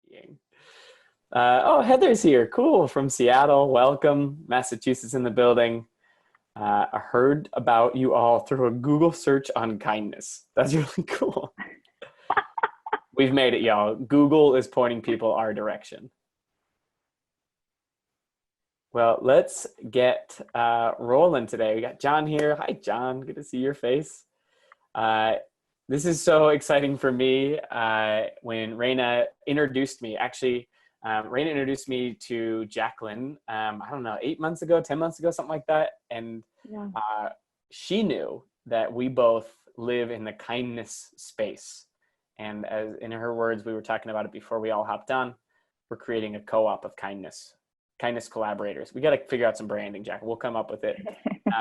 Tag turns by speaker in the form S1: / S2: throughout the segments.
S1: being. Oh, Heather's here. Cool. From Seattle. Welcome. Massachusetts in the building. I heard about you all through a Google search on kindness. That's really cool. We've made it, y'all. Google is pointing people our direction. Well, let's get rolling today. We got John here. Hi, John. Good to see your face. This is so exciting for me. When Raina introduced me, Raina introduced me to Jaclyn, I don't know, 8 months ago, 10 months ago, something like that. And she knew that we both live in the kindness space. And as in her words, we were talking about it before we all hopped on, we're creating a co-op of kindness collaborators. We got to figure out some branding, Jack. We'll come up with it.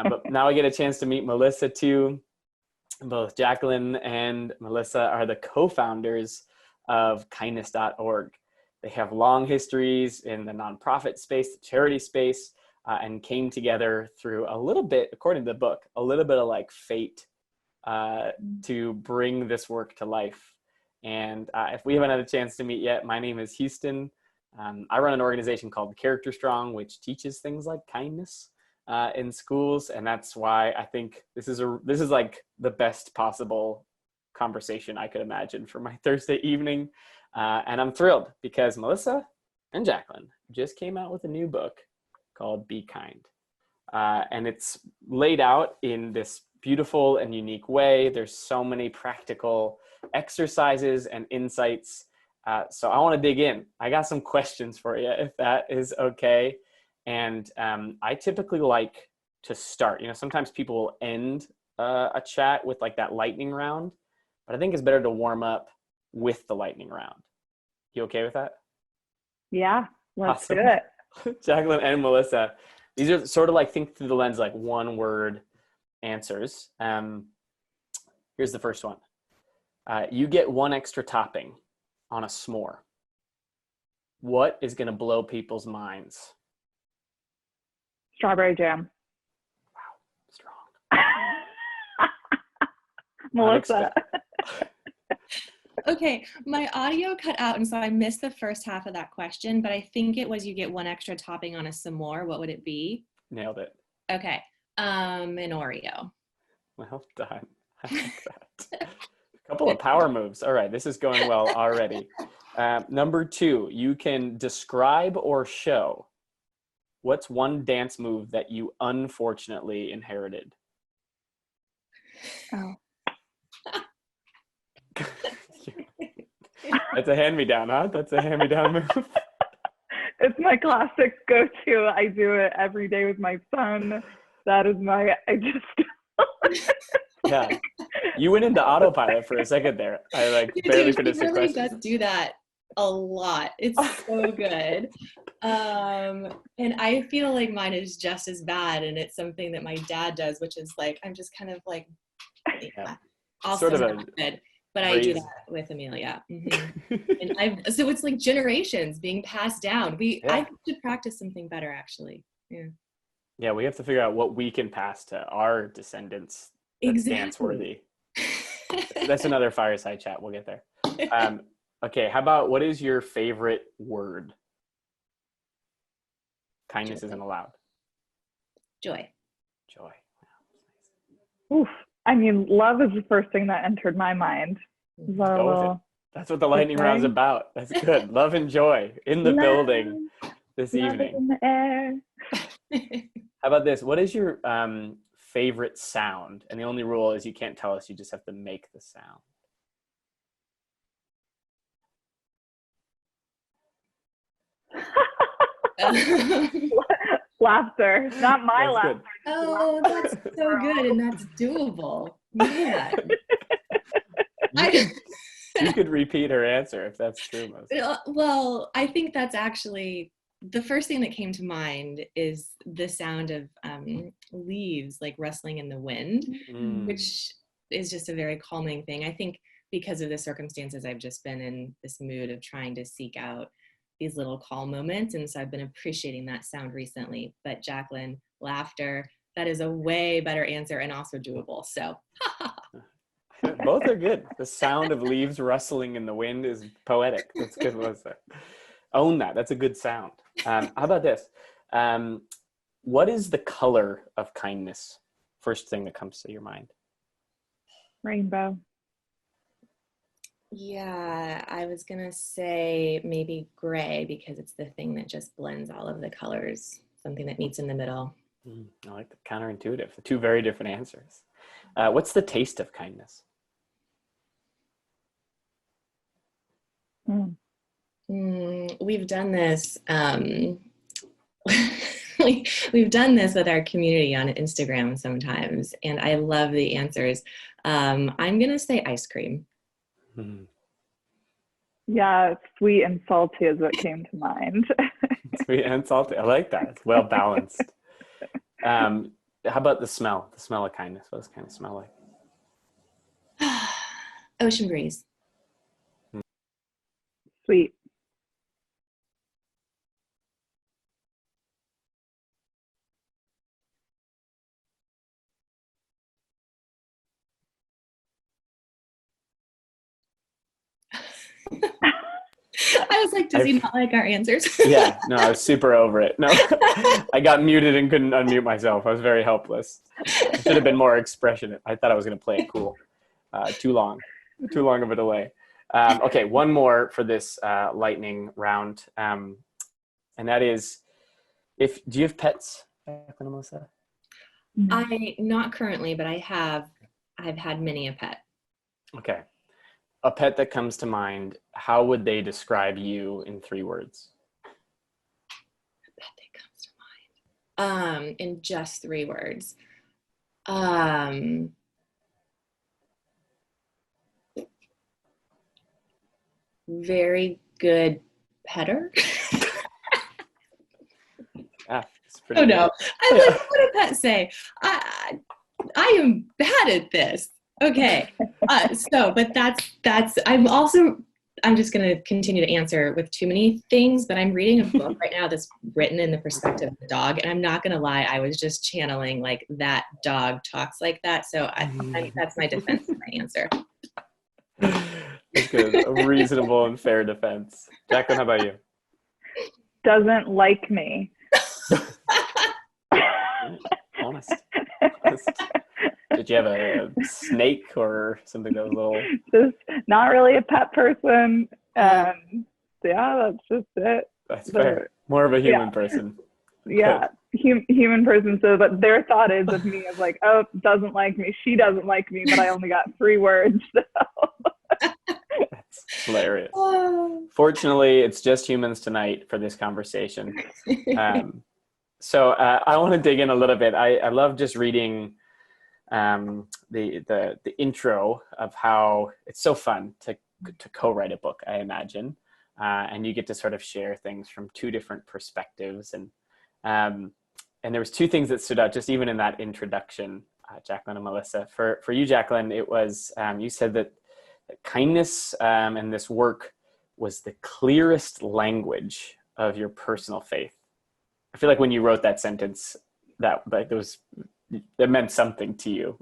S1: But now I get a chance to meet Melissa too. Both Jaclyn and Melissa are the co-founders of kindness.org. They have long histories in the nonprofit space, the charity space, and came together through a little bit, according to the book, a little bit of like fate to bring this work to life. And if we haven't had a chance to meet yet, my name is Houston. I run an organization called Character Strong, which teaches things like kindness in schools. And that's why I think this is like the best possible conversation I could imagine for my Thursday evening. And I'm thrilled because Melissa and Jaclyn just came out with a new book called Be Kind. And it's laid out in this beautiful and unique way. There's so many practical exercises and insights. So I want to dig in. I got some questions for you, if that is okay. And I typically like to start. Sometimes people will end a chat with like that lightning round, but I think it's better to warm up with the lightning round. You okay with that?
S2: Yeah, let's
S1: awesome.
S2: do it.
S1: Jaclyn and Melissa, these are sort of like think through the lens, like one word answers. Here's the first one. You get one extra topping on a s'more. What is going to blow people's minds?
S2: Strawberry jam.
S1: Wow, strong.
S2: Melissa.
S3: Okay, my audio cut out, and so I missed the first half of that question, but I think it was you get one extra topping on a s'more. What would it be?
S1: Nailed it.
S3: Okay, an Oreo.
S1: Well done. I like that. A couple of power moves. All right, this is going well already. Number 2, you can describe or show. What's one dance move that you unfortunately inherited?
S2: Oh.
S1: That's a hand-me-down, huh? That's a hand-me-down move.
S2: It's my classic go-to. I do it every day with my son. That is
S1: Yeah. You went into autopilot for a second there. I barely finished the question.
S3: He really does do that a lot. It's so good. And I feel like mine is just as bad, and it's something that my dad does, which is like, I'm just kind of like, also sort of good. But I do that with Amelia. Mm-hmm. And so it's like generations being passed down. I should practice something better, actually.
S1: Yeah, we have to figure out what we can pass to our descendants that's dance-worthy. That's another fireside chat. We'll get there. Okay, how about, what is your favorite word? Kindness isn't allowed.
S3: Joy.
S1: Joy.
S2: Wow. Oof. I mean, love is the first thing that entered my mind.
S1: Go with it. That's what the lightning round's about. That's good. Love and joy in the building this evening.
S2: In the air.
S1: How about this? What is your favorite sound? And the only rule is you can't tell us. You just have to make the sound.
S2: Laughter, not my
S1: that's
S2: laughter.
S1: Good.
S3: Oh, that's so good, and that's doable. Man.
S1: You could repeat her answer if that's true.
S3: Well, I think that's actually the first thing that came to mind is the sound of leaves like rustling in the wind, which is just a very calming thing. I think because of the circumstances, I've just been in this mood of trying to seek out these little calm moments. And so I've been appreciating that sound recently. But Jaclyn, laughter, that is a way better answer and also doable. So
S1: Both are good. The sound of leaves rustling in the wind is poetic. That's good, Melissa. Own that. That's a good sound. How about this? What is the color of kindness? First thing that comes to your mind.
S2: Rainbow.
S3: Yeah, I was gonna say maybe gray because it's the thing that just blends all of the colors, something that meets in the middle.
S1: I like the counterintuitive. Two very different answers. What's the taste of kindness?
S3: We've done this. We've done this with our community on Instagram sometimes, and I love the answers. I'm gonna say ice cream.
S2: Yeah, sweet and salty is what came to mind.
S1: Sweet and salty. I like that. It's well balanced. How about the smell? The smell of kindness. What does kindness smell like?
S3: Ocean breeze.
S2: Sweet.
S3: I was like, does he not like our answers?
S1: Yeah, no, I was super over it. No, I got muted and couldn't unmute myself. I was very helpless. I should have been more expressionate. I thought I was going to play it cool. Too long of a delay. Okay, one more for this lightning round. And that is, do you have pets, Jaclyn and Melissa?
S3: Not currently, but I've had many a pet.
S1: Okay. A pet that comes to mind, how would they describe you in 3 words?
S3: A pet that comes to mind. In just 3 words. Very good petter.
S1: Ah, it's pretty
S3: no.
S1: good.
S3: I like, what did pet say? I am bad at this. Okay. But that's, I'm just going to continue to answer with too many things, but I'm reading a book right now that's written in the perspective of the dog. And I'm not going to lie, I was just channeling like that dog talks like that. So that's my defense and my answer.
S1: That's good. A reasonable and fair defense. Jaclyn, how about you?
S2: Doesn't like me.
S1: Honest. Did you have a snake or something that was a little...
S2: Just not really a pet person. Yeah, that's just it.
S1: That's fair. More of a human person.
S2: Yeah, human person. So, but their thought is of me as like, oh, doesn't like me. She doesn't like me, but I only got 3 words. So.
S1: That's hilarious. Fortunately, it's just humans tonight for this conversation. So I want to dig in a little bit. I love just reading the intro of how it's so fun to co-write a book, I imagine. And you get to sort of share things from 2 different perspectives. And there was 2 things that stood out just even in that introduction, Jaclyn and Melissa. For you, Jaclyn, it was, you said that kindness and this work was the clearest language of your personal faith. I feel like when you wrote that sentence, that meant something to you.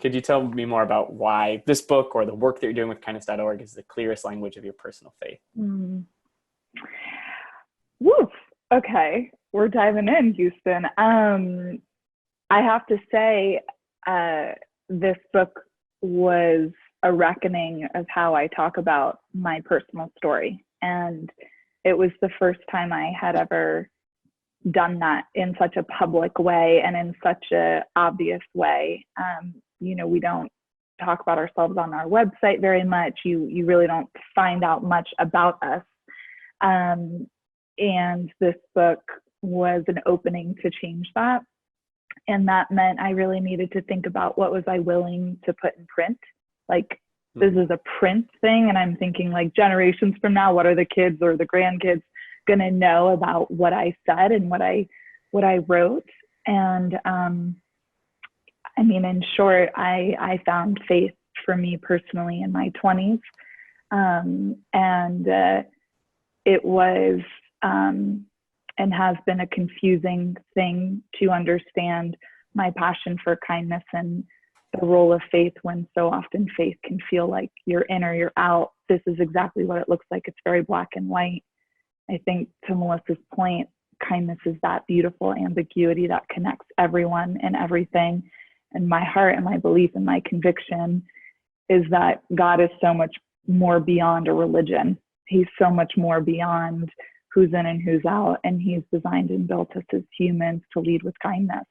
S1: Could you tell me more about why this book or the work that you're doing with kindness.org is the clearest language of your personal faith?
S2: Woof. Okay, we're diving in, Houston. I have to say, this book was a reckoning of how I talk about my personal story. And it was the first time I had ever done that in such a public way and in such a obvious way. We don't talk about ourselves on our website very much. You really don't find out much about us. And this book was an opening to change that. And that meant I really needed to think about what was I willing to put in print. Like, this is a print thing, and I'm thinking like generations from now, what are the kids or the grandkids going to know about what I said and what I wrote? And I mean, in short, I found faith for me personally in my 20s, and it was and has been a confusing thing to understand my passion for kindness and the role of faith, when so often faith can feel like you're in or you're out. This is exactly what it looks like. It's very black and white. I think, to Melissa's point, kindness is that beautiful ambiguity that connects everyone and everything. And my heart and my belief and my conviction is that God is so much more beyond a religion. He's so much more beyond who's in and who's out. And he's designed and built us as humans to lead with kindness.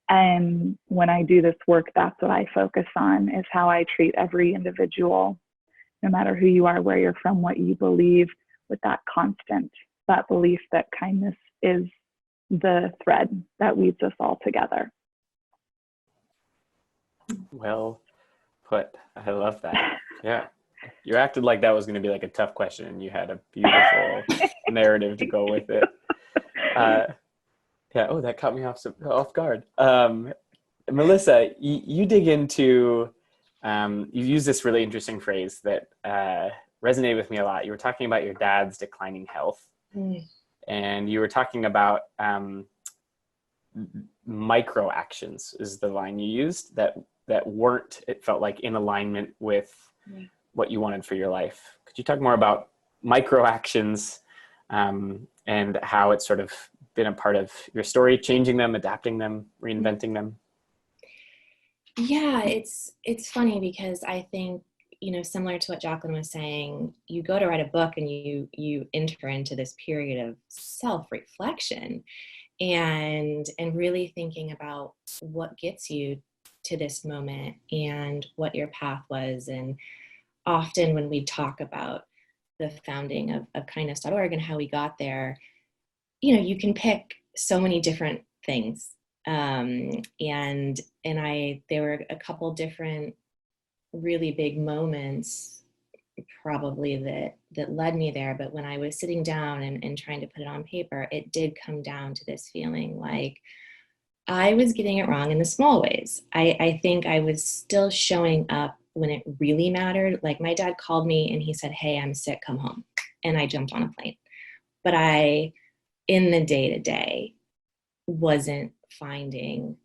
S2: And when I do this work, that's what I focus on, is how I treat every individual, no matter who you are, where you're from, what you believe, with that constant, that belief that kindness is the thread that weaves us all together.
S1: Well put. I love that. Yeah. You acted like that was going to be like a tough question, and you had a beautiful narrative to go with it. Yeah. Oh, that caught me off guard. Melissa, you dig into, you use this really interesting phrase that resonated with me a lot. You were talking about your dad's declining health, and you were talking about micro actions is the line you used that weren't, it felt like, in alignment with what you wanted for your life. Could you talk more about micro actions and how it's sort of been a part of your story, changing them, adapting them, reinventing them?
S3: Yeah, it's funny because I think, similar to what Jaclyn was saying, you go to write a book and you enter into this period of self-reflection and really thinking about what gets you to this moment and what your path was. And often when we talk about the founding of kindness.org and how we got there, you can pick so many different things. And there were a couple different really big moments probably that led me there. But when I was sitting down and trying to put it on paper, it did come down to this feeling like I was getting it wrong in the small ways. I think I was still showing up when it really mattered. Like, my dad called me and he said, "Hey, I'm sick, come home." And I jumped on a plane. But I, in the day-to-day, wasn't finding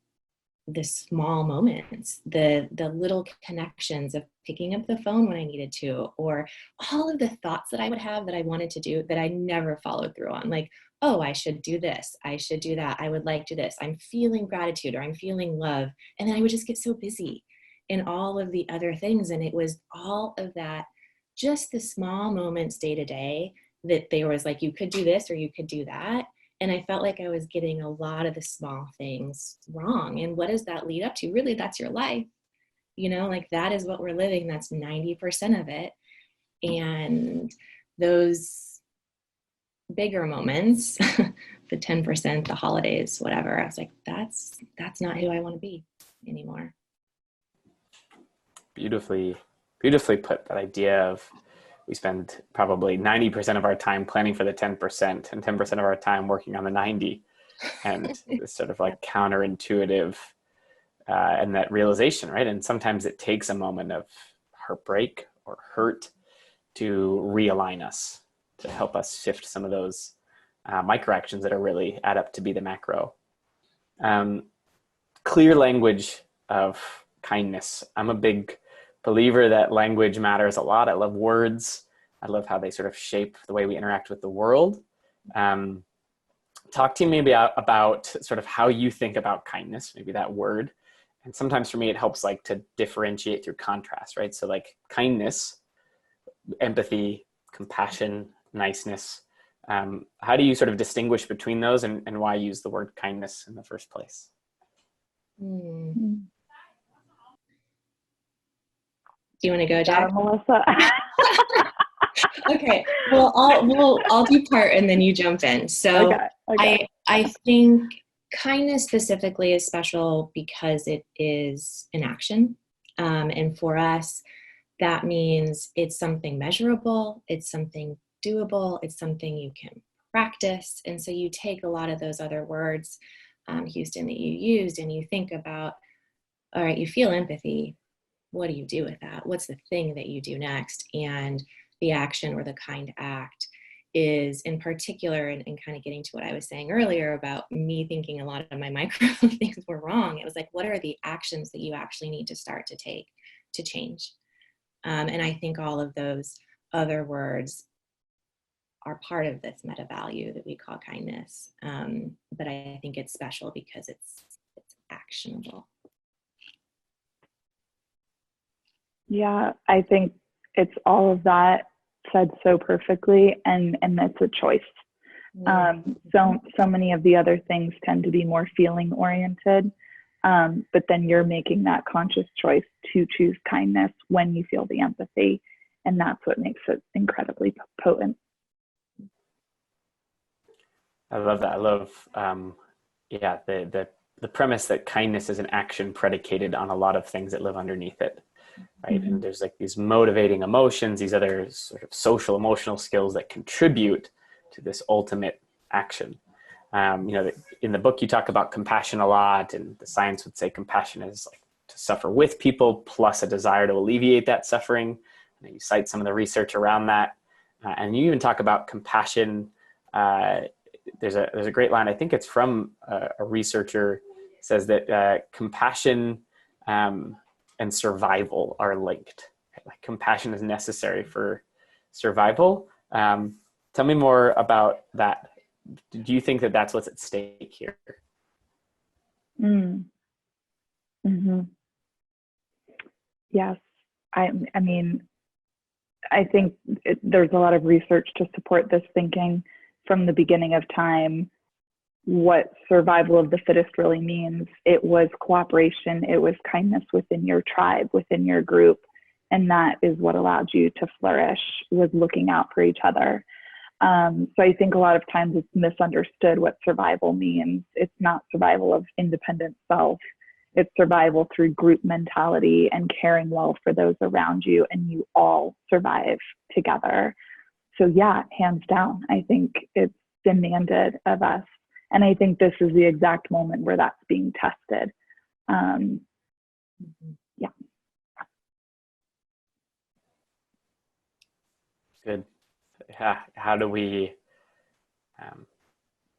S3: the small moments, the little connections of picking up the phone when I needed to, or all of the thoughts that I would have that I wanted to do that I never followed through on. Like, oh, I should do this, I should do that, I would like to do this, I'm feeling gratitude, or I'm feeling love. And then I would just get so busy in all of the other things. And it was all of that, just the small moments day to day, that there was like, you could do this or you could do that. And I felt like I was getting a lot of the small things wrong. And what does that lead up to? Really, that's your life. Like, that is what we're living. That's 90% of it. And those bigger moments, the 10%, the holidays, whatever, I was like, that's not who I want to be anymore.
S1: Beautifully put. That idea of, we spend probably 90% of our time planning for the 10% and 10% of our time working on the 90. And it's sort of like counterintuitive, and that realization, right? And sometimes it takes a moment of heartbreak or hurt to realign us, to help us shift some of those micro actions that are really add up to be the macro. Clear language of kindness. I'm a big believer that language matters a lot. I love words. I love how they sort of shape the way we interact with the world. Talk to me maybe about sort of how you think about kindness, maybe that word. And sometimes for me, it helps like to differentiate through contrast, right? So like kindness, empathy, compassion, niceness. How do you sort of distinguish between those, and why use the word kindness in the first place?
S3: Do you want to go, Jack?
S2: Melissa.
S3: Okay. Well, I'll do part and then you jump in. So okay. I think kindness specifically is special because it is an action. And for us, that means it's something measurable, it's something doable, it's something you can practice. And so you take a lot of those other words, Houston, that you used, and you think about, all right, you feel empathy. What do you do with that? What's the thing that you do next? And the action or the kind act is in particular, and kind of getting to what I was saying earlier about me thinking a lot of my micro things were wrong. It was like, what are the actions that you actually need to start to take to change? And I think all of those other words are part of this meta value that we call kindness. But I think it's special because it's actionable.
S2: Yeah, I think it's all of that said so perfectly, and it's a choice. So many of the other things tend to be more feeling oriented, but then you're making that conscious choice to choose kindness when you feel the empathy, and that's what makes it incredibly potent.
S1: I love that. I love, the premise that kindness is an action predicated on a lot of things that live underneath it, right? Mm-hmm. And there's like these motivating emotions, these other sort of social emotional skills that contribute to this ultimate action. In the book you talk about compassion a lot, and the science would say compassion is like to suffer with people plus a desire to alleviate that suffering. And you cite some of the research around that, and you even talk about compassion. There's a great line, I think it's from a researcher, says that compassion and survival are linked. Like compassion is necessary for survival. Tell me more about that. Do you think that that's what's at stake here?
S2: Mm-hmm. Yes. I mean, I think there's a lot of research to support this thinking. From the beginning of time, what survival of the fittest really means. It was cooperation. It was kindness within your tribe, within your group. And that is what allowed you to flourish, was looking out for each other. So I think a lot of times it's misunderstood what survival means. It's not survival of independent self. It's survival through group mentality and caring well for those around you, and you all survive together. So yeah, hands down, I think it's demanded of us. And I think this is the exact moment where that's being tested. Yeah.
S1: Good. How do we,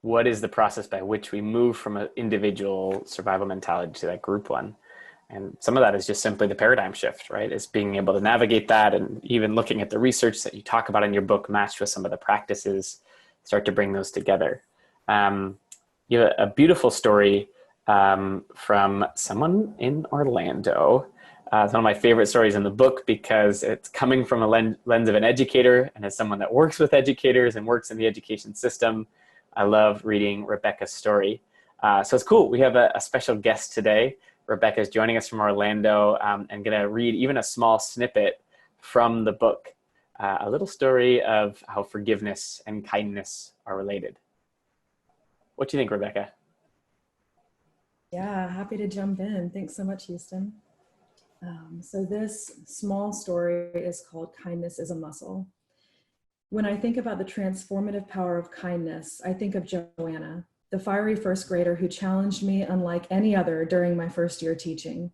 S1: what is the process by which we move from an individual survival mentality to that group one? And some of that is just simply the paradigm shift, right? It's being able to navigate that, and even looking at the research that you talk about in your book matched with some of the practices, start to bring those together. You have a beautiful story from someone in Orlando. It's one of my favorite stories in the book because it's coming from a lens of an educator, and as someone that works with educators and works in the education system, I love reading Rebecca's story. So it's cool. We have a special guest today. Rebecca is joining us from Orlando, and going to read even a small snippet from the book, a little story of how forgiveness and kindness are related. What do you think, Rebecca?
S4: Yeah, happy to jump in. Thanks so much, Houston. So this small story is called Kindness is a Muscle. When I think about the transformative power of kindness, I think of Joanna, the fiery first grader who challenged me unlike any other during my first year teaching.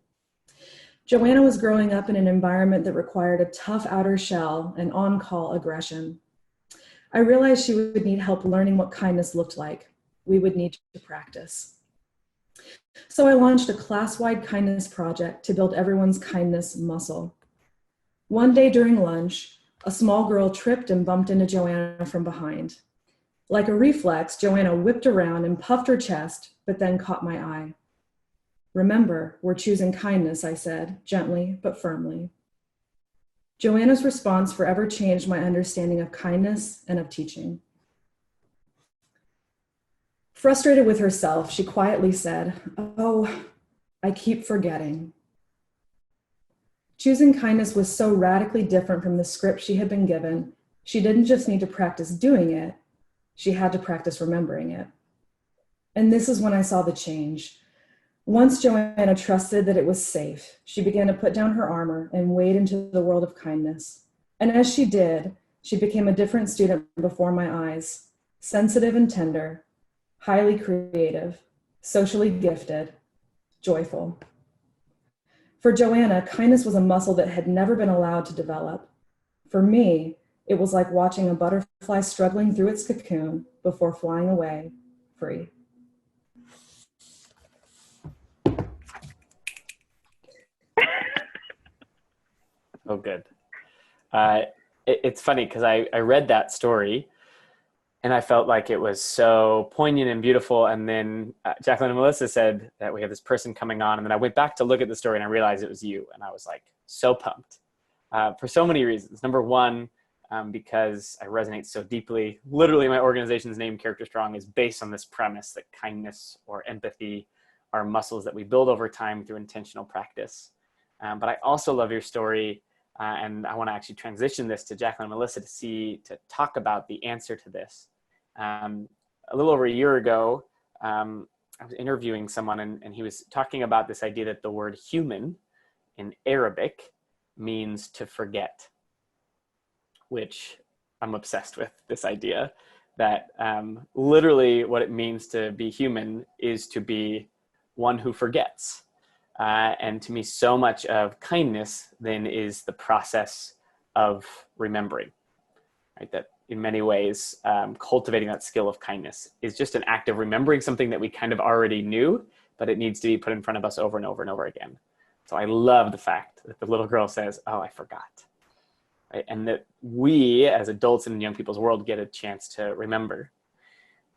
S4: Joanna was growing up in an environment that required a tough outer shell and on-call aggression. I realized she would need help learning what kindness looked like. We would need to practice. So I launched a class-wide kindness project to build everyone's kindness muscle. One day during lunch, a small girl tripped and bumped into Joanna from behind. Like a reflex, Joanna whipped around and puffed her chest, but then caught my eye. "Remember, we're choosing kindness," I said, gently but firmly. Joanna's response forever changed my understanding of kindness and of teaching. Frustrated with herself, she quietly said, "Oh, I keep forgetting." Choosing kindness was so radically different from the script she had been given. She didn't just need to practice doing it, she had to practice remembering it. And this is when I saw the change. Once Joanna trusted that it was safe, she began to put down her armor and wade into the world of kindness. And as she did, she became a different student before my eyes, sensitive and tender, highly creative, socially gifted, joyful. For Joanna, kindness was a muscle that had never been allowed to develop. For me, It was like watching a butterfly struggling through its cocoon before flying away free.
S1: Oh, good. It's funny because I read that story and I felt like it was so poignant and beautiful. And then Jaclyn and Melissa said that we have this person coming on. And then I went back to look at the story and I realized it was you. And I was like, so pumped for so many reasons. Number one, because I resonate so deeply. Literally, my organization's name, Character Strong, is based on this premise that kindness or empathy are muscles that we build over time through intentional practice. But I also love your story. And I want to actually transition this to Jaclyn and Melissa to talk about the answer to this. A little over a year ago, I was interviewing someone and he was talking about this idea that the word human in Arabic means to forget, which I'm obsessed with, this idea that literally what it means to be human is to be one who forgets. And to me, so much of kindness then is the process of remembering, right? That in many ways, cultivating that skill of kindness is just an act of remembering something that we kind of already knew, but it needs to be put in front of us over and over and over again. So I love the fact that the little girl says, oh, I forgot. Right? And that we as adults in young people's world get a chance to remember.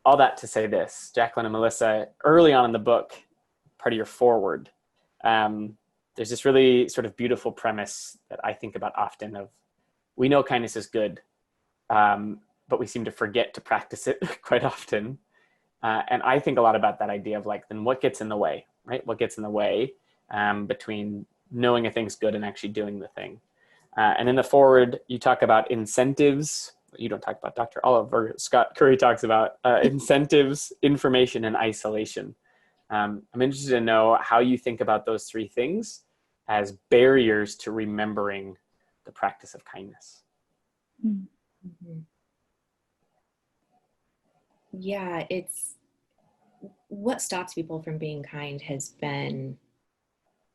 S1: All that to say this, Jaclyn and Melissa, early on in the book, part of your foreword, there's this really sort of beautiful premise that I think about often of, we know kindness is good, but we seem to forget to practice it quite often. And I think a lot about that idea of like, then what gets in the way, right? What gets in the way between knowing a thing's good and actually doing the thing. And in the forward, you talk about incentives. You don't talk about Dr. Oliver. Scott Curry talks about incentives, information, and isolation. I'm interested to know how you think about those three things as barriers to remembering the practice of kindness.
S3: Mm-hmm. Yeah, it's what stops people from being kind has been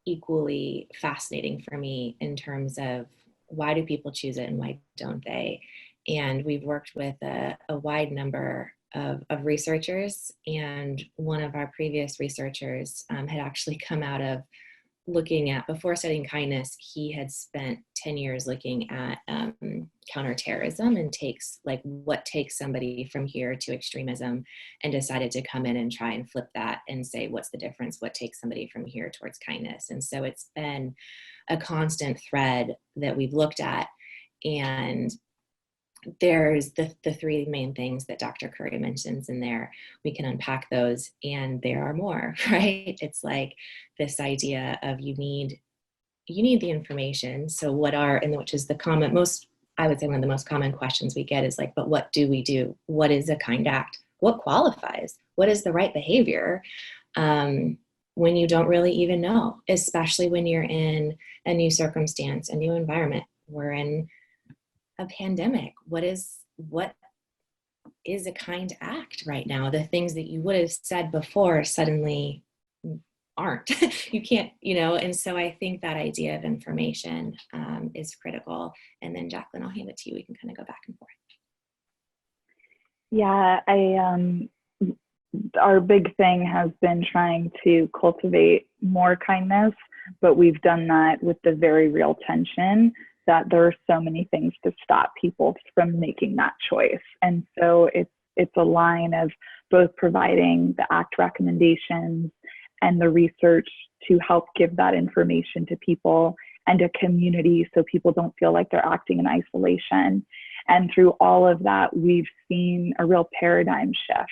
S3: equally fascinating for me in terms of why do people choose it and why don't they? And we've worked with a wide number of researchers, and one of our previous researchers had actually come out of looking at, before studying kindness, he had spent 10 years looking at counterterrorism and what takes somebody from here to extremism, and decided to come in and try and flip that and say, what's the difference? What takes somebody from here towards kindness? And so it's been a constant thread that we've looked at. And there's the three main things that Dr. Curry mentions in there. We can unpack those, and there are more, right? It's like this idea of you need the information. So which is I would say one of the most common questions we get is like, but what do we do? What is a kind act? What qualifies? What is the right behavior? When you don't really even know, especially when you're in a new circumstance, a new environment. We're in a pandemic. What is a kind act right now? The things that you would have said before suddenly aren't. You can't, and so I think that idea of information is critical. And then Jaclyn, I'll hand it to you. We can kind of go back and forth.
S2: Yeah, our big thing has been trying to cultivate more kindness, but we've done that with the very real tension that there are so many things to stop people from making that choice. And so it's a line of both providing the ACT recommendations and the research to help give that information to people and a community so people don't feel like they're acting in isolation. And through all of that, we've seen a real paradigm shift.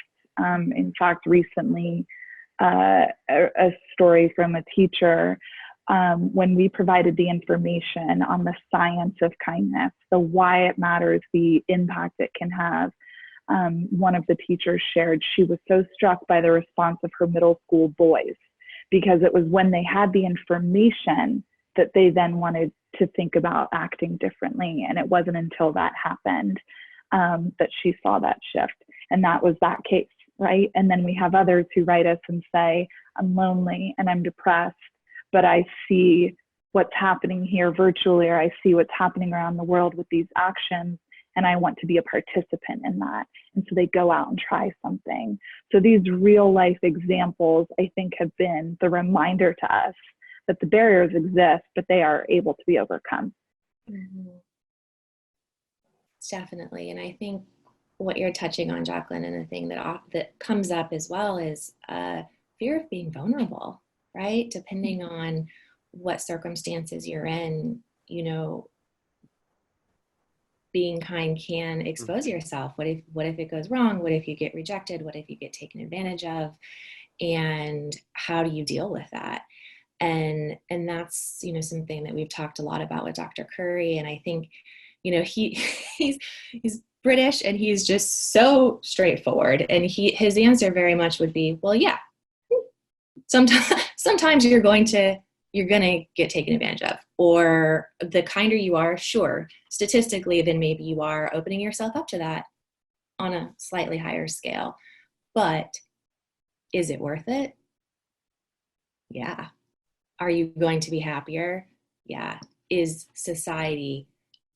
S2: In fact, recently, a story from a teacher, when we provided the information on the science of kindness, the why it matters, the impact it can have, one of the teachers shared she was so struck by the response of her middle school boys, because it was when they had the information that they then wanted to think about acting differently. And it wasn't until that happened that she saw that shift. And that was that case, right? And then we have others who write us and say, I'm lonely and I'm depressed, but I see what's happening here virtually, or I see what's happening around the world with these actions, and I want to be a participant in that. And so they go out and try something. So these real life examples, I think, have been the reminder to us that the barriers exist, but they are able to be overcome.
S3: Mm-hmm. Definitely. And I think what you're touching on, Jaclyn, and the thing that comes up as well is fear of being vulnerable, right? Depending on what circumstances you're in, you know, being kind can expose yourself. What if it goes wrong? What if you get rejected? What if you get taken advantage of? And how do you deal with that? And that's, you know, something that we've talked a lot about with Dr. Curry. And I think, you know, he's British, and he's just so straightforward. And his answer very much would be, well, yeah, sometimes you're going to get taken advantage of, or the kinder you are, sure, statistically, then maybe you are opening yourself up to that on a slightly higher scale. But is it worth it? Yeah. Are you going to be happier? Yeah. Is society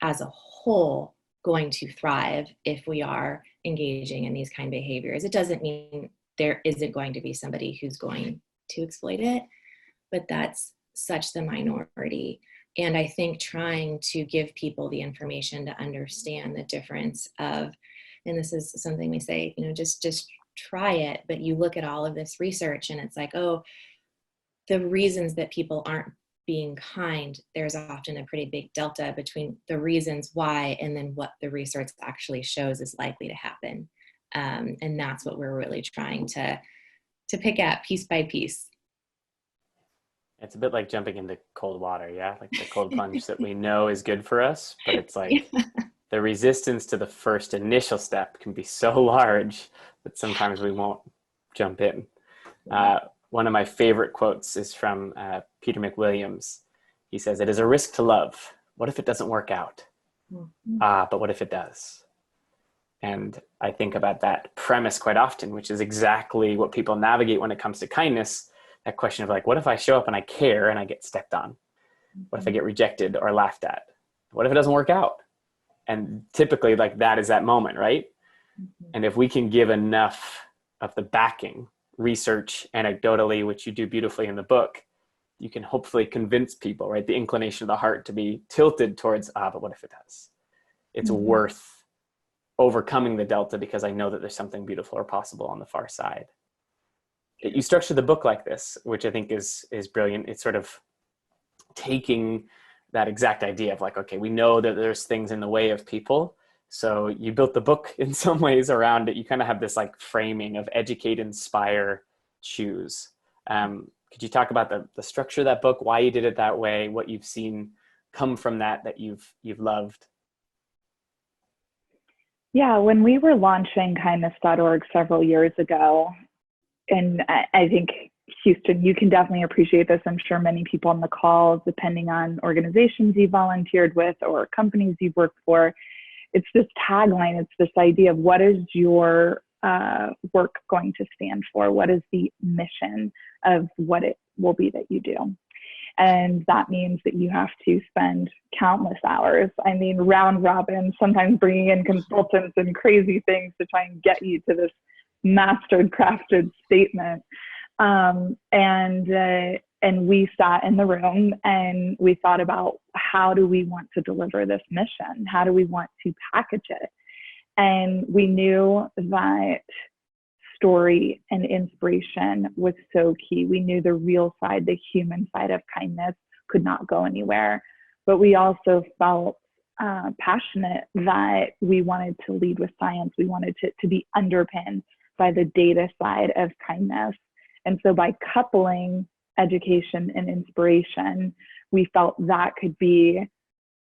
S3: as a whole going to thrive if we are engaging in these kind of behaviors? It doesn't mean there isn't going to be somebody who's going to exploit it, but that's such the minority. And I think trying to give people the information to understand the difference of, and this is something we say, you know, just try it, but you look at all of this research and it's like, oh, the reasons that people aren't being kind, there's often a pretty big delta between the reasons why and then what the research actually shows is likely to happen. And that's what we're really trying to pick at piece by piece.
S1: It's a bit like jumping into cold water, yeah? Like the cold plunge that we know is good for us, but it's like the resistance to the first initial step can be so large that sometimes we won't jump in. One of my favorite quotes is from Peter McWilliams. He says, "It is a risk to love. What if it doesn't work out? But what if it does?" And I think about that premise quite often, which is exactly what people navigate when it comes to kindness. That question of like, what if I show up and I care and I get stepped on? What if I get rejected or laughed at? What if it doesn't work out? And typically like that is that moment, right? And if we can give enough of the backing, research, anecdotally, which you do beautifully in the book, you can hopefully convince people, right? The inclination of the heart to be tilted towards, but what if it does? It's worth overcoming the delta because I know that there's something beautiful or possible on the far side. You structure the book like this, which I think is brilliant. It's sort of taking that exact idea of like, okay, we know that there's things in the way of people. So you built the book in some ways around it. You kind of have this like framing of educate, inspire, choose. Could you talk about the structure of that book, why you did it that way, what you've seen come from that you've loved?
S2: Yeah, when we were launching kindness.org several years ago, and I think, Houston, you can definitely appreciate this. I'm sure many people on the call, depending on organizations you volunteered with or companies you've worked for, it's this tagline, it's this idea of what is your work going to stand for? What is the mission of what it will be that you do? And that means that you have to spend countless hours. I mean, round robin, sometimes bringing in consultants and crazy things to try and get you to this mastered, crafted statement. And we sat in the room and we thought about how do we want to deliver this mission? How do we want to package it? And we knew that story and inspiration was so key. We knew the real side, the human side of kindness could not go anywhere. But we also felt passionate that we wanted to lead with science. We wanted to be underpinned by the data side of kindness. And so by coupling education and inspiration, we felt that could be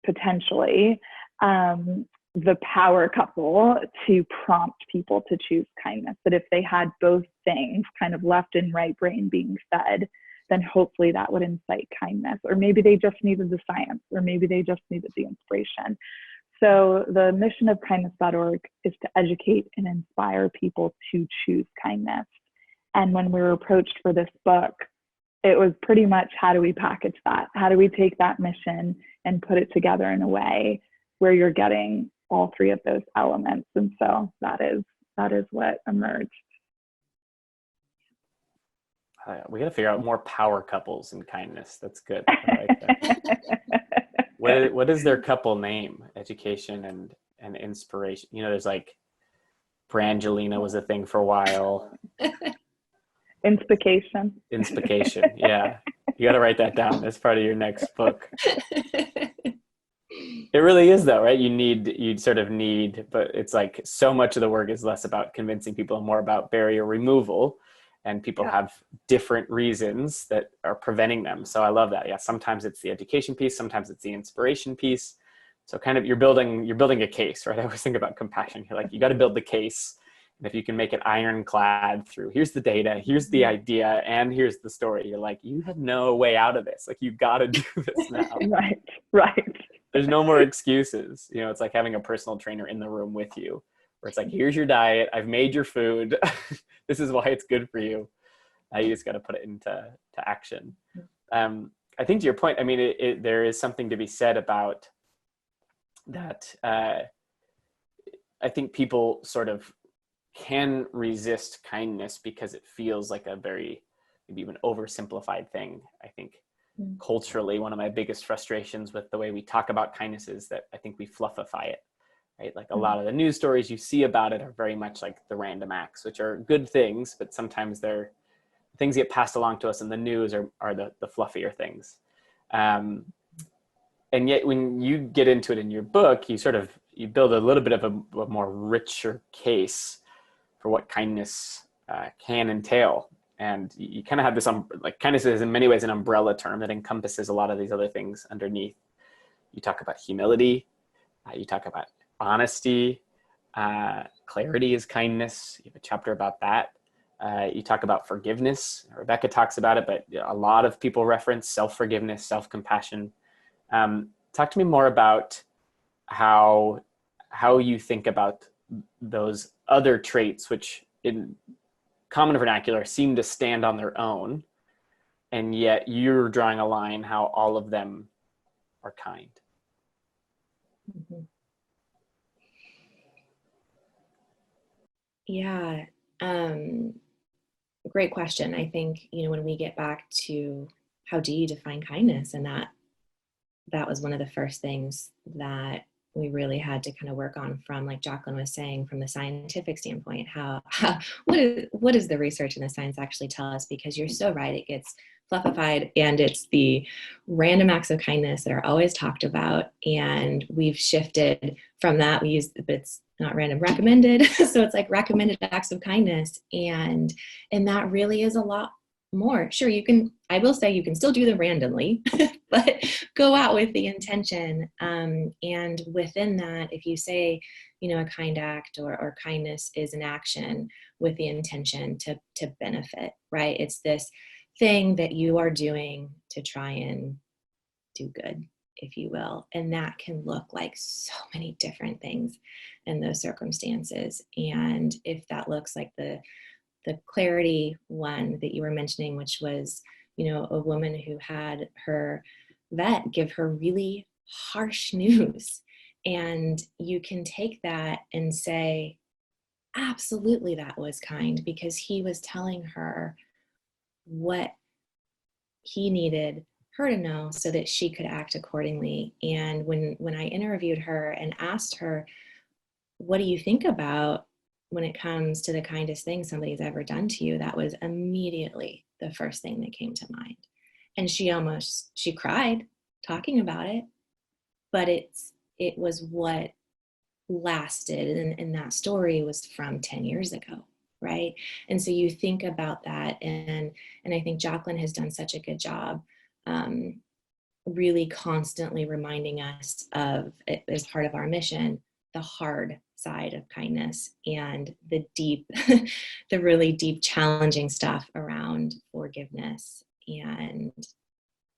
S2: potentially the power couple to prompt people to choose kindness. That if they had both things, kind of left and right brain being fed, then hopefully that would incite kindness. Or maybe they just needed the science, or maybe they just needed the inspiration. So the mission of kindness.org is to educate and inspire people to choose kindness. And when we were approached for this book, it was pretty much, how do we package that? How do we take that mission and put it together in a way where you're getting all three of those elements. And so that is what emerged.
S1: We got to figure out more power couples in kindness. That's good. I like that. What is their couple name? Education and inspiration. You know, there's like Brangelina was a thing for a while.
S2: Inspication.
S1: Yeah. You got to write that down as part of your next book. It really is though, right? You sort of need, but it's like so much of the work is less about convincing people and more about barrier removal. And people have different reasons that are preventing them. So I love that. Yeah. Sometimes it's the education piece. Sometimes it's the inspiration piece. So kind of you're building a case, right? I always think about compassion. You're like, you got to build the case. And if you can make it ironclad through, here's the data, here's the idea, and here's the story. You're like, you have no way out of this. Like, you've got to do this now.
S2: Right.
S1: There's no more excuses. You know, it's like having a personal trainer in the room with you, where it's like, here's your diet. I've made your food. This is why it's good for you. You just got to put it into action. I think to your point, I mean, there is something to be said about that. I think people sort of can resist kindness because it feels like a very, maybe even oversimplified thing. I think culturally, one of my biggest frustrations with the way we talk about kindness is that I think we fluffify it. Right? Like a lot of the news stories you see about it are very much like the random acts, which are good things, but sometimes things get passed along to us in the news are the fluffier things. And yet when you get into it in your book, you build a little bit of a more richer case for what kindness can entail. And you kind of have this, like kindness is in many ways an umbrella term that encompasses a lot of these other things underneath. You talk about humility, you talk about honesty, clarity is kindness. You have a chapter about that. You talk about forgiveness. Rebecca talks about it, but a lot of people reference self-forgiveness, self-compassion. Talk to me more about how you think about those other traits, which in common vernacular seem to stand on their own, and yet you're drawing a line how all of them are kind.
S3: Mm-hmm. Yeah. Great question. I think, when we get back to how do you define kindness, and that was one of the first things that we really had to kind of work on from, like Jaclyn was saying, from the scientific standpoint, what does the research and the science actually tell us? Because you're so right, it gets fluffified, and it's the random acts of kindness that are always talked about. And we've shifted from that. But it's not random, recommended. So it's like recommended acts of kindness. And that really is a lot more. Sure, I will say you can still do them randomly, but go out with the intention. And within that, if you say, a kind act or kindness is an action with the intention to benefit, right? It's this thing that you are doing to try and do good, if you will. And that can look like so many different things in those circumstances. And if that looks like the clarity one that you were mentioning, which was, a woman who had her vet give her really harsh news. And you can take that and say, absolutely, that was kind, because he was telling her what he needed her to know so that she could act accordingly. And when I interviewed her and asked her, what do you think about when it comes to the kindest thing somebody's ever done to you, that was immediately the first thing that came to mind. And she cried talking about it, but it was what lasted. And that story was from 10 years ago, right? And so you think about that, and I think Jaclyn has done such a good job really constantly reminding us of, as part of our mission, the hard side of kindness and the really deep, challenging stuff around forgiveness and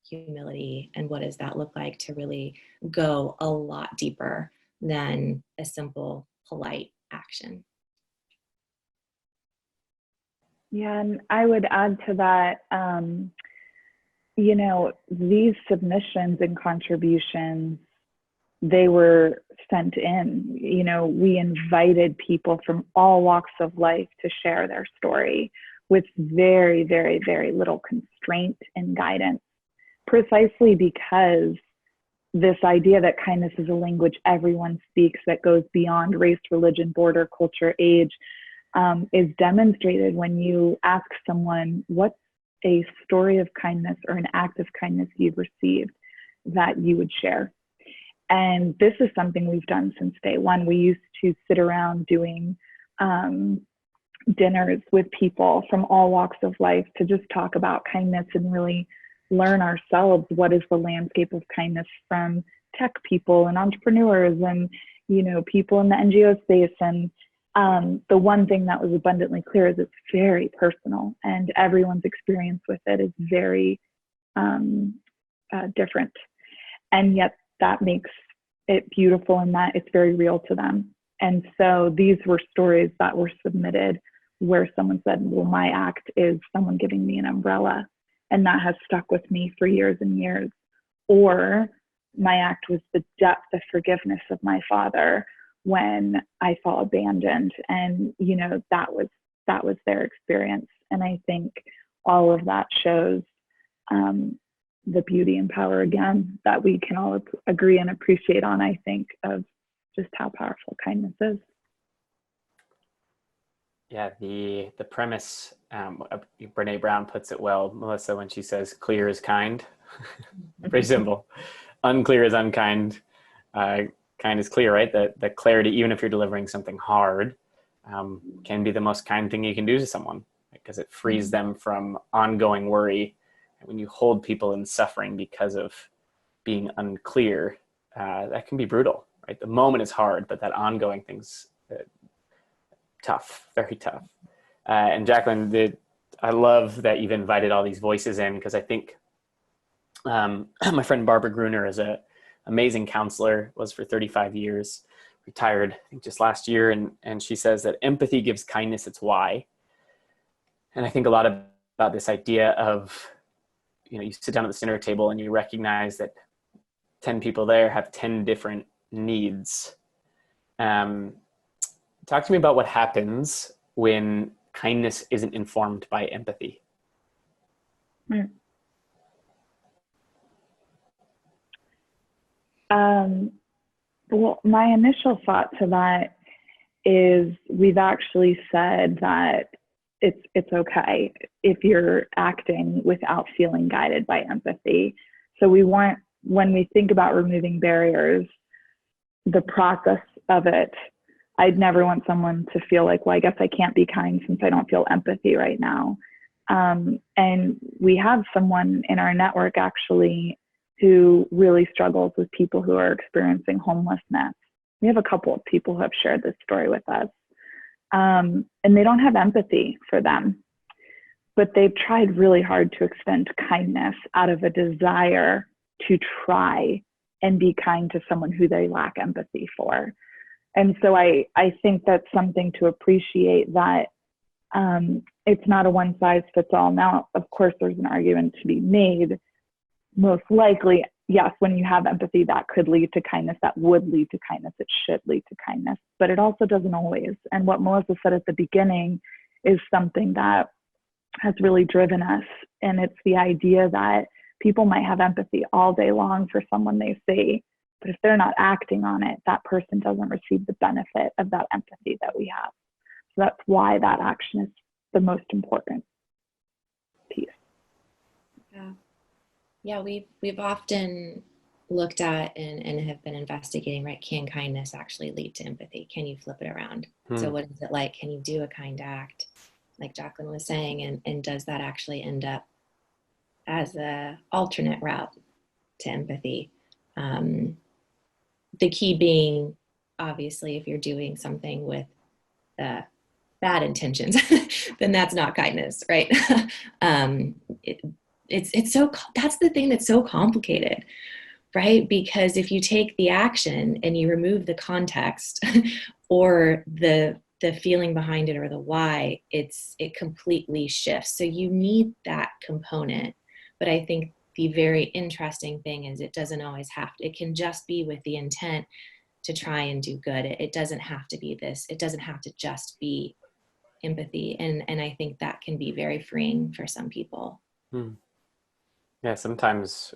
S3: humility. And what does that look like to really go a lot deeper than a simple, polite action?
S2: Yeah, and I would add to that, these submissions and contributions, they were sent in. You know, we invited people from all walks of life to share their story with very, very, very little constraint and guidance, precisely because this idea that kindness is a language everyone speaks that goes beyond race, religion, border, culture, age, is demonstrated when you ask someone, what's a story of kindness or an act of kindness you've received that you would share? And this is something we've done since day one. We used to sit around doing dinners with people from all walks of life to just talk about kindness and really learn ourselves what is the landscape of kindness from tech people and entrepreneurs and, you know, people in the NGO space. And the one thing that was abundantly clear is it's very personal, and everyone's experience with it is very different. And yet that makes it beautiful in that it's very real to them. And so these were stories that were submitted where someone said, well, my act is someone giving me an umbrella, and that has stuck with me for years and years. Or my act was the depth of forgiveness of my father when I felt abandoned. And, you know, that was their experience. And I think all of that shows the beauty and power, again, that we can all agree and appreciate on, I think, of just how powerful kindness is.
S1: Yeah, the premise, Brene Brown puts it well, Melissa, when she says clear is kind. Pretty simple. Unclear is unkind. Kind is clear, right? The clarity, even if you're delivering something hard, can be the most kind thing you can do to someone, because it frees them from ongoing worry. And when you hold people in suffering because of being unclear, that can be brutal, right? The moment is hard, but that ongoing thing's tough, very tough. And Jaclyn, I love that you've invited all these voices in, because I think my friend Barbara Gruner is an amazing counselor, was for 35 years, retired, I think just last year. And she says that empathy gives kindness its why. And I think a lot about this idea of, you know, you sit down at the dinner table and you recognize that 10 people there have 10 different needs. Talk to me about what happens when kindness isn't informed by empathy.
S2: Well, my initial thought to that is we've actually said that it's okay if you're acting without feeling guided by empathy. So we want, when we think about removing barriers, the process of it, I'd never want someone to feel like, well, I guess I can't be kind since I don't feel empathy right now. And we have someone in our network actually who really struggles with people who are experiencing homelessness. We have a couple of people who have shared this story with us. And they don't have empathy for them, but they've tried really hard to extend kindness out of a desire to try and be kind to someone who they lack empathy for. And so I think that's something to appreciate, that it's not a one size fits all. Now, of course, there's an argument to be made. Most likely, yes, when you have empathy, that could lead to kindness, that would lead to kindness, it should lead to kindness, but it also doesn't always. And what Melissa said at the beginning is something that has really driven us. And it's the idea that people might have empathy all day long for someone they see, but if they're not acting on it, that person doesn't receive the benefit of that empathy that we have. So that's why that action is the most important piece.
S3: Yeah, we've often looked at and have been investigating, right? Can kindness actually lead to empathy? Can you flip it around? So what is it like? Can you do a kind act, like Jaclyn was saying, and does that actually end up as a alternate route to empathy? The key being, obviously, if you're doing something with bad intentions, then that's not kindness, right? It's so, that's the thing that's so complicated, right? Because if you take the action and you remove the context or the feeling behind it or the why, it completely shifts. So you need that component. But I think the very interesting thing is it doesn't always have to, it can just be with the intent to try and do good. It doesn't have to be this. It doesn't have to just be empathy. And I think that can be very freeing for some people.
S1: Yeah, sometimes,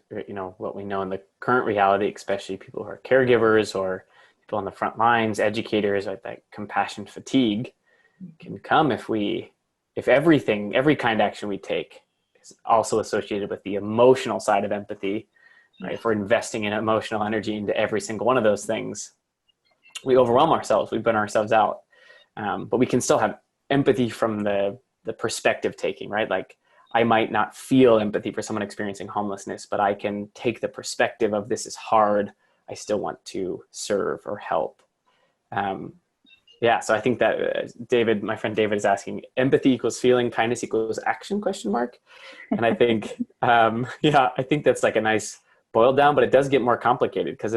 S1: what we know in the current reality, especially people who are caregivers or people on the front lines, educators, like that compassion fatigue can come if every kind of action we take is also associated with the emotional side of empathy, right? If we're investing in emotional energy into every single one of those things, we overwhelm ourselves, we burn ourselves out. But we can still have empathy from the perspective taking, right? Like, I might not feel empathy for someone experiencing homelessness, but I can take the perspective of this is hard. I still want to serve or help. So I think that David, my friend David, is asking, empathy equals feeling, kindness equals action, ? And I think, I think that's like a nice boil down, but it does get more complicated because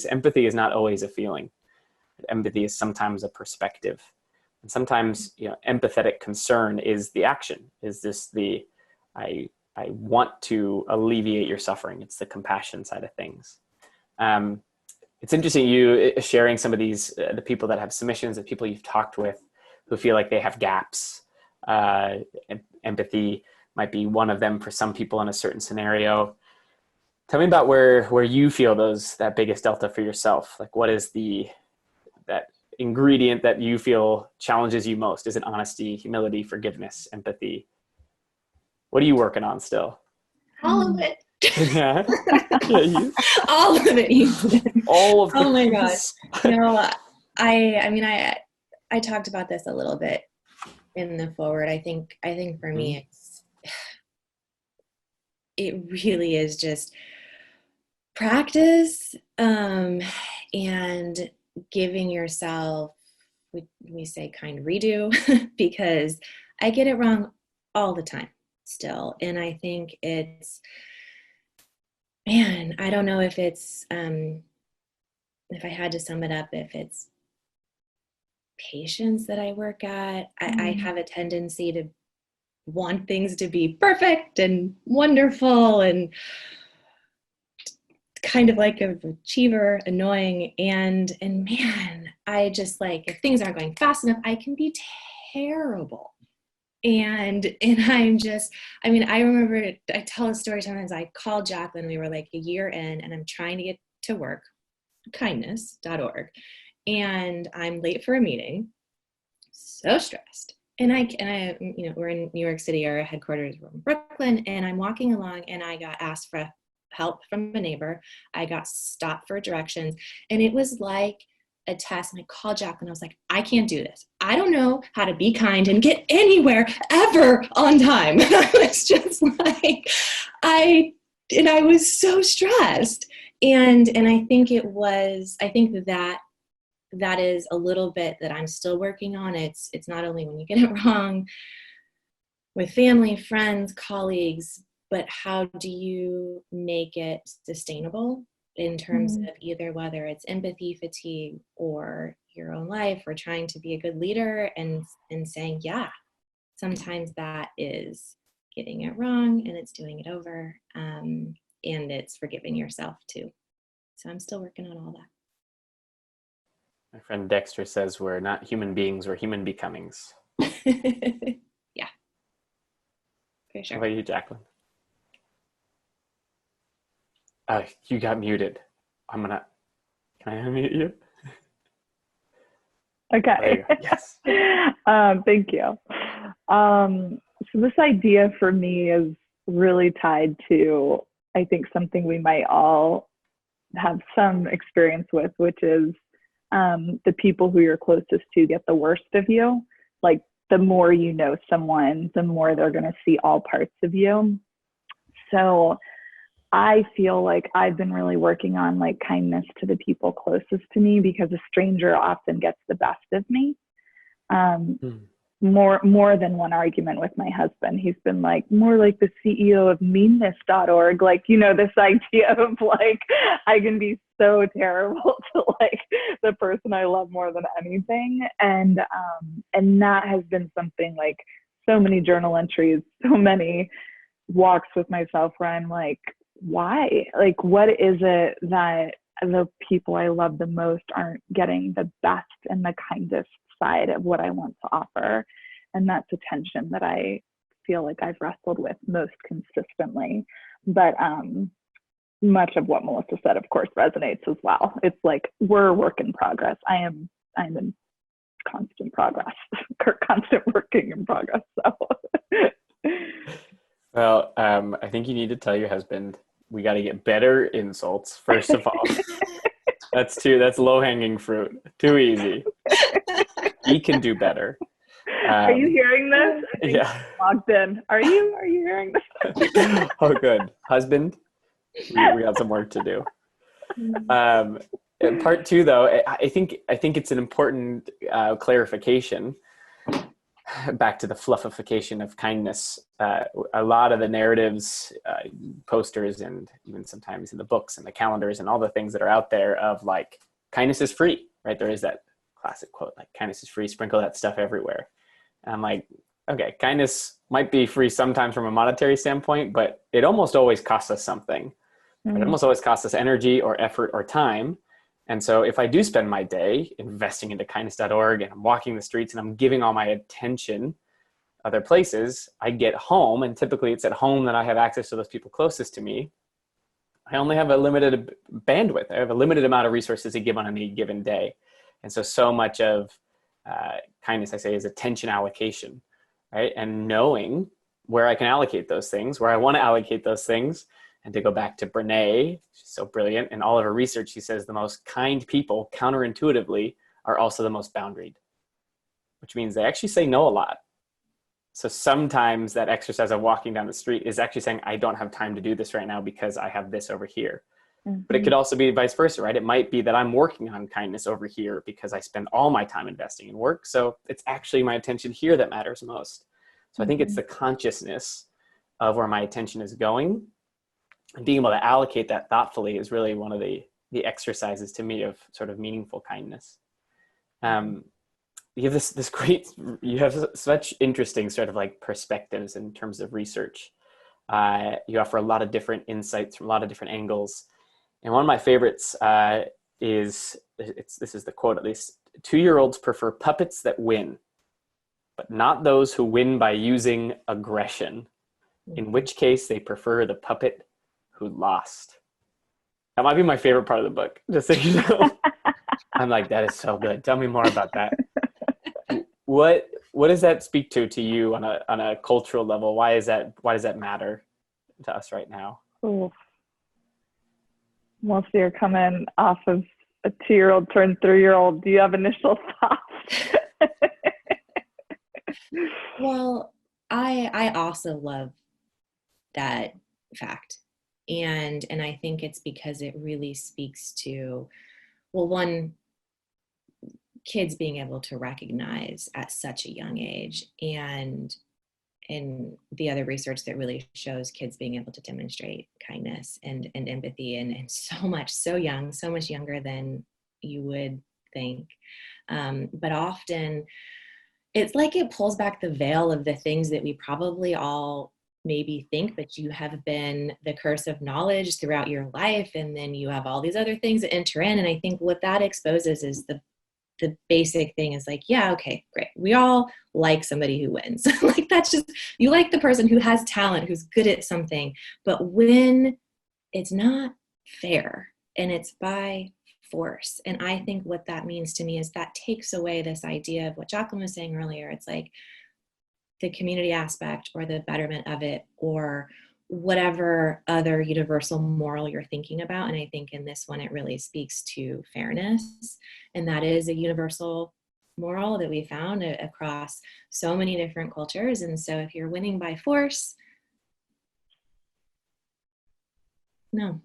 S1: empathy is not always a feeling. Empathy is sometimes a perspective. And sometimes, empathetic concern is the action. Is this I want to alleviate your suffering. It's the compassion side of things. It's interesting you sharing some of these, the people that have submissions, the people you've talked with who feel like they have gaps. Empathy might be one of them for some people in a certain scenario. Tell me about where you feel that biggest delta for yourself. Like, what is that ingredient that you feel challenges you most? Is it honesty, humility, forgiveness, empathy? What are you working on still?
S3: All of it.
S1: Yeah.
S3: All of it.
S1: All of
S3: Oh my gosh. I talked about this a little bit in the forward. I think for me, it really is just practice, and giving yourself, we say, kind redo, because I get it wrong all the time still. And I think it's, man, I don't know if it's, if I had to sum it up, if it's patience that I work at. I have a tendency to want things to be perfect and wonderful and kind of like an achiever, annoying. And man, I just, like, if things aren't going fast enough, I can be terrible. And I'm just, I remember, I tell a story sometimes. I called Jaclyn, we were like a year in, and I'm trying to get to work, kindness.org. And I'm late for a meeting, so stressed. And I, we're in New York City, our headquarters were in Brooklyn, and I'm walking along and I got asked for help from a neighbor. I got stopped for directions, and it was like a test. And I called Jaclyn. I was like, I can't do this. I don't know how to be kind and get anywhere ever on time. I was just like, I was so stressed. And I think that is a little bit that I'm still working on. It's not only when you get it wrong with family, friends, colleagues, but how do you make it sustainable in terms of either whether it's empathy fatigue or your own life, or trying to be a good leader and saying, yeah, sometimes that is getting it wrong and it's doing it over, and it's forgiving yourself too. So I'm still working on all that.
S1: My friend Dexter says we're not human beings, we're human becomings.
S3: Yeah, for sure.
S1: How about you, Jaclyn? You got muted. Can I unmute you?
S2: Okay.
S1: Yes.
S2: Thank you. So this idea for me is really tied to, I think, something we might all have some experience with, which is the people who you're closest to get the worst of you. Like, the more you know someone, the more they're going to see all parts of you. So I feel like I've been really working on, like, kindness to the people closest to me, because a stranger often gets the best of me. More than one argument with my husband. He's been like, more like the CEO of meanness.org. Like, this idea of, like, I can be so terrible to, like, the person I love more than anything. And that has been something, like, so many journal entries, so many walks with myself where I'm like, why? Like, what is it that the people I love the most aren't getting the best and the kindest side of what I want to offer. And that's a tension that I feel like I've wrestled with most consistently. But much of what Melissa said, of course, resonates as well. It's like, we're a work in progress. I'm in constant progress, constant working in progress. So.
S1: Well, I think you need to tell your husband, we got to get better insults, first of all. That's low-hanging fruit. Too easy. He can do better.
S2: Are you hearing this? I think
S1: Yeah.
S2: logged in. Are you hearing this?
S1: Oh, good. Husband, we got some work to do. Part two, though, I think it's an important clarification. Back to the fluffification of kindness. A lot of the narratives, posters, and even sometimes in the books and the calendars and all the things that are out there of like, kindness is free, right? There is that classic quote, like, kindness is free, sprinkle that stuff everywhere. And I'm like, okay, kindness might be free sometimes from a monetary standpoint, but it almost always costs us something. It almost always costs us energy or effort or time. And so if I do spend my day investing into kindness.org and I'm walking the streets and I'm giving all my attention other places, I get home, and typically it's at home that I have access to those people closest to me. I only have a limited bandwidth. I have a limited amount of resources to give on any given day. And so much of kindness, I say, is attention allocation, right? And knowing where I can allocate those things, where I want to allocate those things. And to go back to Brene, she's so brilliant. In all of her research, she says the most kind people, counterintuitively, are also the most boundaried, which means they actually say no a lot. So sometimes that exercise of walking down the street is actually saying, I don't have time to do this right now because I have this over here. Mm-hmm. But it could also be vice versa, right? It might be that I'm working on kindness over here because I spend all my time investing in work. So it's actually my attention here that matters most. So I think it's the consciousness of where my attention is going. And being able to allocate that thoughtfully is really one of the exercises to me of sort of meaningful kindness. You have this great, you have such interesting sort of like perspectives in terms of research. You offer a lot of different insights from a lot of different angles. And one of my favorites this is the quote at least, 2-year-olds prefer puppets that win, but not those who win by using aggression, in which case they prefer the puppet who lost. That might be my favorite part of the book, just so you know. I'm like, that is so good. Tell me more about that. What does that speak to you on a cultural level? Why does that matter to us right now?
S2: Ooh. Well, so you're coming off of a 2-year-old turned 3-year-old. Do you have initial thoughts?
S3: Well, I also love that fact. And I think it's because it really speaks to, well, one, kids being able to recognize at such a young age, and the other research that really shows kids being able to demonstrate kindness and empathy and so young, so much younger than you would think. But often it's like it pulls back the veil of the things that we probably all maybe think, but you have been the curse of knowledge throughout your life. And then you have all these other things that enter in. And I think what that exposes is the basic thing is like, yeah, okay, great. We all like somebody who wins. Like that's just, you like the person who has talent, who's good at something. But when it's not fair and it's by force. And I think what that means to me is that takes away this idea of what Jaclyn was saying earlier. It's like the community aspect or the betterment of it or whatever other universal moral you're thinking about. And I think in this one, it really speaks to fairness. And that is a universal moral that we found across so many different cultures. And so if you're winning by force, no.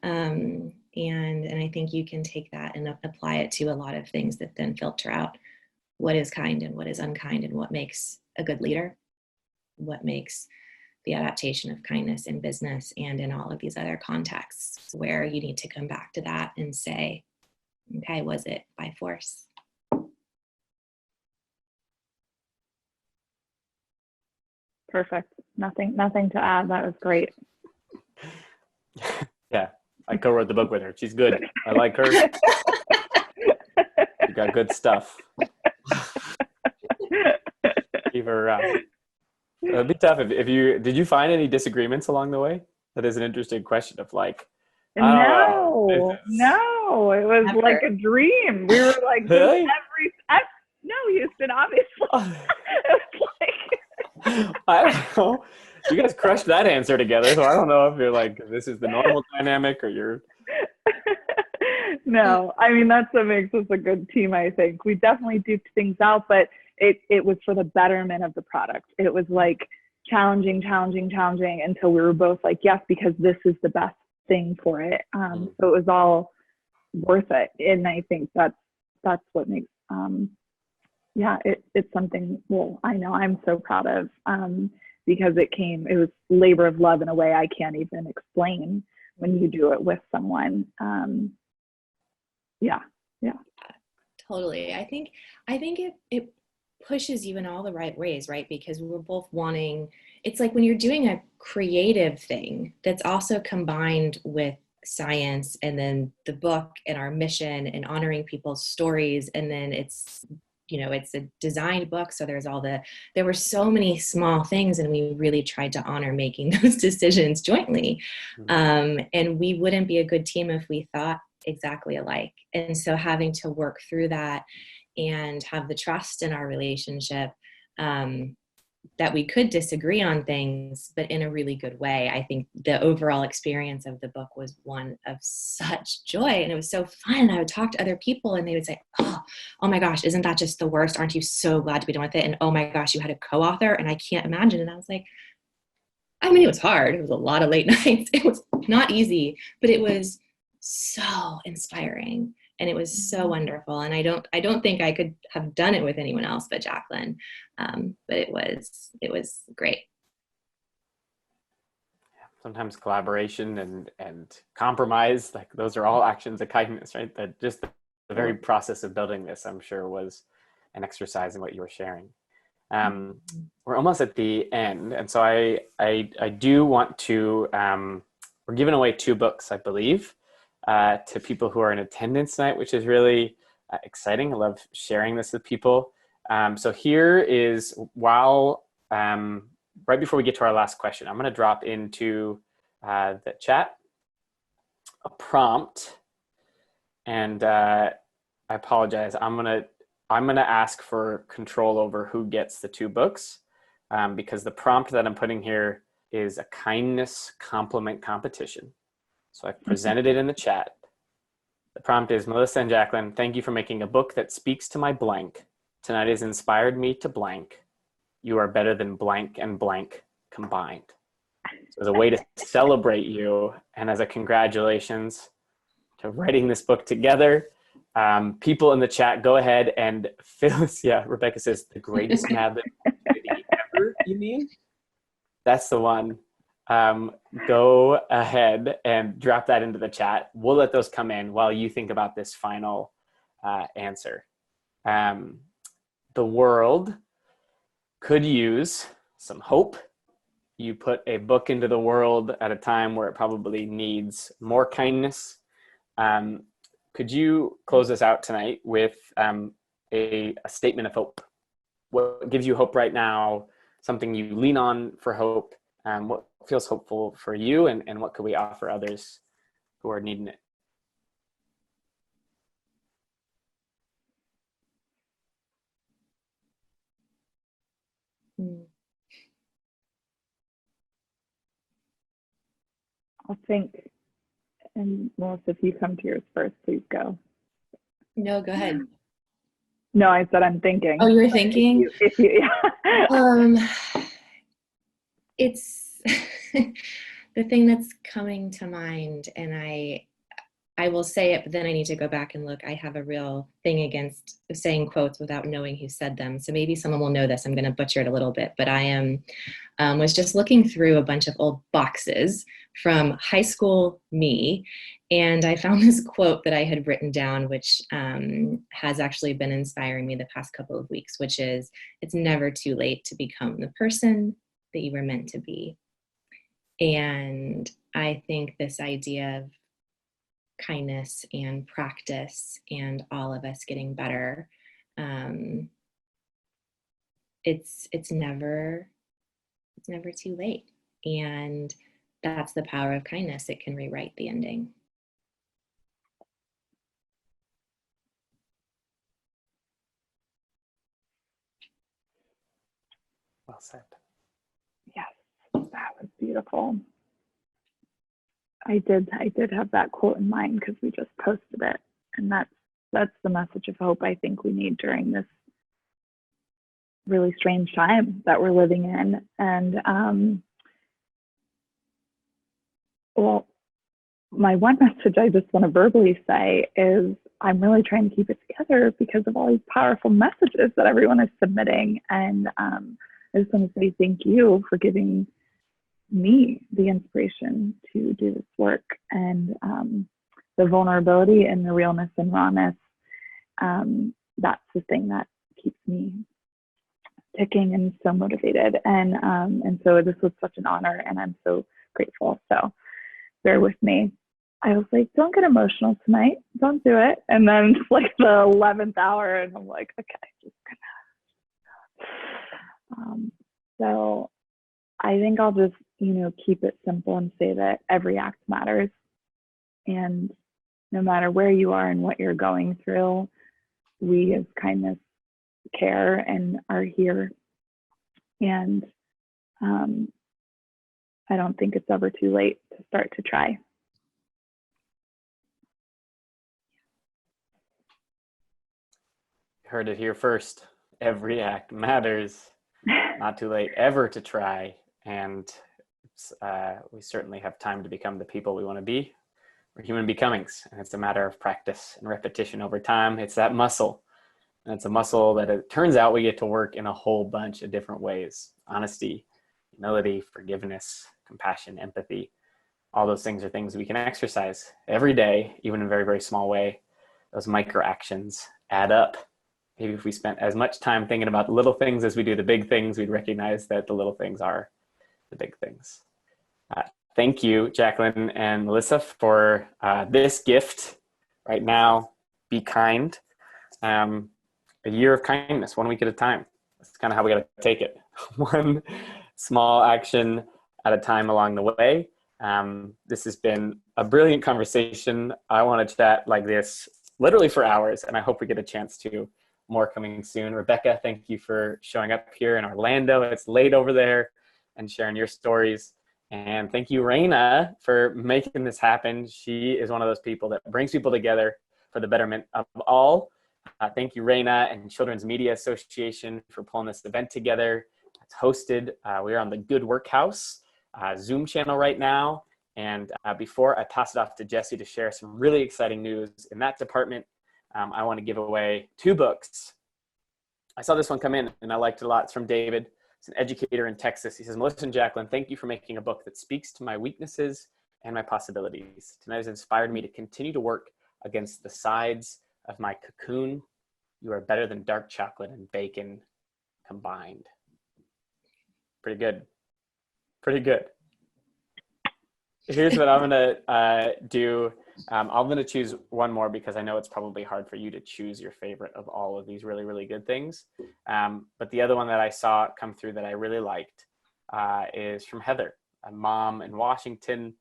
S3: And I think you can take that and apply it to a lot of things that then filter out what is kind and what is unkind and what makes a good leader, what makes the adaptation of kindness in business and in all of these other contexts where you need to come back to that and say, okay, was it by force?
S2: Perfect. Nothing to add. That was great.
S1: Yeah, I co-wrote the book with her. She's good. I like her. You got good stuff. Keep her around. It'd be tough if you did you find any disagreements along the way? That is an interesting question of like,
S2: No,
S1: this
S2: no, it was
S3: Never.
S2: like a dream. We were like,
S1: Really?
S2: no, Houston, obviously. It was like,
S1: I don't know. You guys crushed that answer together, so I don't know if you're like, this is the normal dynamic or you're.
S2: no, I mean, that's what makes us a good team, I think. We definitely duked things out, but it was for the betterment of the product. It was like challenging until we were both like, yes, because this is the best thing for it. So it was all worth it. And I think that's what makes, it's something, well, I know I'm so proud of, because it was labor of love in a way I can't even explain when you do it with someone. Yeah.
S3: Totally. I think it pushes you in all the right ways, right? Because we're both wanting, it's like when you're doing a creative thing that's also combined with science and then the book and our mission and honoring people's stories. And then it's a designed book. So there were so many small things and we really tried to honor making those decisions jointly. And we wouldn't be a good team if we thought exactly alike. And so having to work through that and have the trust in our relationship, that we could disagree on things, but in a really good way. I think the overall experience of the book was one of such joy, and it was so fun. And I would talk to other people and they would say, oh my gosh, isn't that just the worst? Aren't you so glad to be done with it? And oh my gosh, you had a co-author and I can't imagine. And I was like, I mean, it was hard. It was a lot of late nights. It was not easy, but it was so inspiring. And it was so wonderful. And I don't think I could have done it with anyone else but Jaclyn. But it was great.
S1: Sometimes collaboration and compromise, like those are all actions of kindness, right? That just the very process of building this, I'm sure, was an exercise in what you were sharing. We're almost at the end. And so I do want to, we're giving away 2 books, I believe, to people who are in attendance tonight, which is really exciting. I love sharing this with people. So here is, right before we get to our last question, I'm going to drop into the chat a prompt, and I apologize. I'm going to ask for control over who gets the 2 books, because the prompt that I'm putting here is a kindness compliment competition. So I've presented it in the chat. The prompt is, Melissa and Jaclyn, thank you for making a book that speaks to my blank. Tonight has inspired me to blank. You are better than blank and blank combined. So as a way to celebrate you and as a congratulations to writing this book together, people in the chat, go ahead and fill. Yeah, Rebecca says, the greatest Mad Lib activity ever, you mean? That's the one. Go ahead and drop that into the chat. We'll let those come in while you think about this final answer. The world could use some hope. You put a book into the world at a time where it probably needs more kindness. Could you close us out tonight with a statement of hope? What gives you hope right now? Something you lean on for hope? What feels hopeful for you, and what could we offer others who are needing it?
S2: I'll think. And Melissa, if you come to yours first, please go.
S3: No, go ahead.
S2: No, I said I'm thinking.
S3: Oh, you were thinking?
S2: If you yeah.
S3: It's the thing that's coming to mind, and I will say it, but then I need to go back and look. I have a real thing against saying quotes without knowing who said them. So maybe someone will know this. I'm going to butcher it a little bit, but I was just looking through a bunch of old boxes from high school me, and I found this quote that I had written down, which has actually been inspiring me the past couple of weeks, which is, it's never too late to become the person that you were meant to be. And I think this idea of kindness and practice and all of us getting better, it's never too late. And that's the power of kindness. It can rewrite the ending.
S1: Well said.
S2: Yes, that was beautiful. I did have that quote in mind because we just posted it, and that's the message of hope I think we need during this really strange time that we're living in. And well, my one message I just want to verbally say is I'm really trying to keep it together because of all these powerful messages that everyone is submitting. And I just want to say thank you for giving me the inspiration to do this work, and the vulnerability and the realness and rawness. That's the thing that keeps me ticking and so motivated. And so this was such an honor, and I'm so grateful. So bear with me. I was like, don't get emotional tonight. Don't do it. And then it's like the 11th hour, and I'm like, okay, just gonna. So I think I'll just, keep it simple and say that every act matters. And no matter where you are and what you're going through, we as kindness care and are here. And I don't think it's ever too late to start to try.
S1: Heard it here first. Every act matters. Not too late ever to try. And we certainly have time to become the people we want to be. We're human becomings, and it's a matter of practice and repetition over time. It's that muscle. And it's a muscle that it turns out we get to work in a whole bunch of different ways. Honesty, humility, forgiveness, compassion, empathy. All those things are things we can exercise every day, even in a very, very small way. Those micro actions add up. Maybe if we spent as much time thinking about the little things as we do the big things, we'd recognize that the little things are the big things. Thank you, Jaclyn and Melissa, for this gift right now. Be kind. A year of kindness, 1 week at a time. That's kind of how we got to take it. One small action at a time along the way. This has been a brilliant conversation. I want to chat like this literally for hours, and I hope we get a chance to. More coming soon. Rebecca, thank you for showing up here in Orlando. It's late over there, and sharing your stories. And thank you, Raina, for making this happen. She is one of those people that brings people together for the betterment of all. Thank you, Raina and Children's Media Association, for pulling this event together. It's hosted. We are on the Good Workhouse Zoom channel right now. And before I pass it off to Jesse to share some really exciting news in that department, I want to give away 2 books. I saw this one come in and I liked it a lot. It's from David. It's an educator in Texas. He says, Melissa and Jaclyn, thank you for making a book that speaks to my weaknesses and my possibilities. Tonight has inspired me to continue to work against the sides of my cocoon. You are better than dark chocolate and bacon combined. Pretty good. Pretty good. Here's what I'm going to do. I'm going to choose one more because I know it's probably hard for you to choose your favorite of all of these really, really good things. But the other one that I saw come through that I really liked is from Heather, a mom in Washington.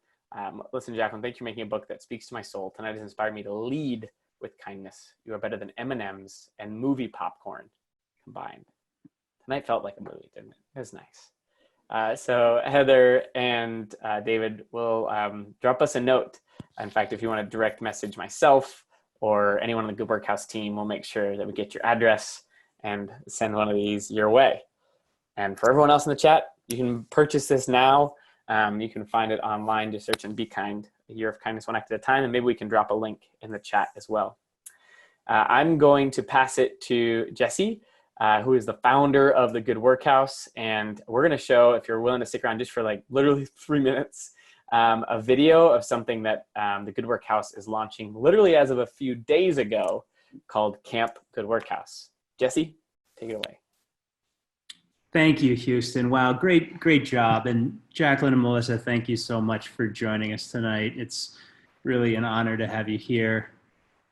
S1: Listen, Jaclyn, thank you for making a book that speaks to my soul. Tonight has inspired me to lead with kindness. You are better than M&Ms and movie popcorn combined. Tonight felt like a movie, didn't it? It was nice. So Heather and David will drop us a note. In fact, if you want to direct message myself or anyone on the Good Workhouse team, we'll make sure that we get your address and send one of these your way. And for everyone else in the chat, you can purchase this now. You can find it online. Just search and Be Kind, a year of kindness, 1 act at a time. And maybe we can drop a link in the chat as well. I'm going to pass it to Jesse, who is the founder of the Good Workhouse. And we're going to show, if you're willing to stick around just for like literally 3 minutes, a video of something that the Good Workhouse is launching literally as of a few days ago called Camp Good Workhouse. Jesse, take it away.
S5: Thank you, Houston. Wow, great job. And Jaclyn and Melissa, thank you so much for joining us tonight. It's really an honor to have you here.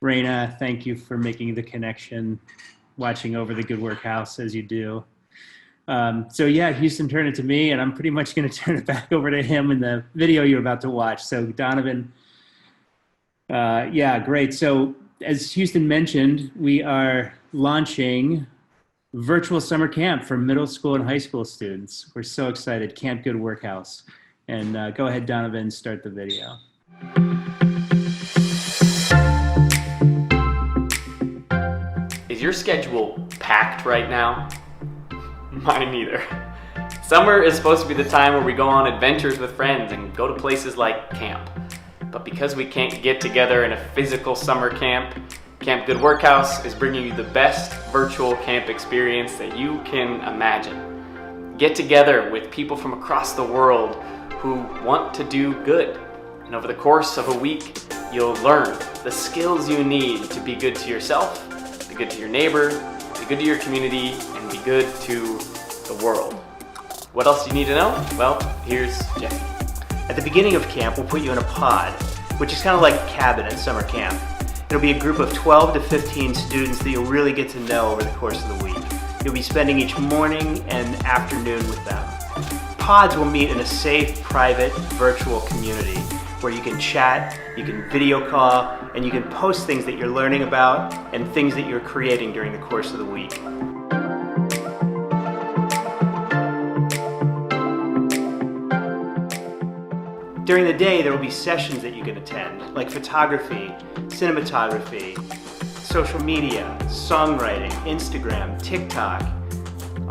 S5: Raina, thank you for making the connection, watching over the Good Work House as you do. So yeah, Houston turned it to me, and I'm pretty much going to turn it back over to him in the video you're about to watch. So Donovan, yeah, great. So as Houston mentioned, we are launching virtual summer camp for middle school and high school students. We're so excited. Camp Good Workhouse. And go ahead, Donovan, start the video.
S1: Is your schedule packed right now? Mine neither. Summer is supposed to be the time where we go on adventures with friends and go to places like camp. But because we can't get together in a physical summer camp, Camp Good Workhouse is bringing you the best virtual camp experience that you can imagine. Get together with people from across the world who want to do good. And over the course of a week, you'll learn the skills you need to be good to yourself, be good to your neighbor, be good to your community, and be good to the world. What else do you need to know? Well, here's Jeff.
S6: At the beginning of camp, we'll put you in a pod, which is kind of like a cabin at summer camp. It'll be a group of 12 to 15 students that you'll really get to know over the course of the week. You'll be spending each morning and afternoon with them. Pods will meet in a safe, private, virtual community where you can chat, you can video call, and you can post things that you're learning about and things that you're creating during the course of the week. During the day, there will be sessions that you can attend, like photography, cinematography, social media, songwriting, Instagram, TikTok.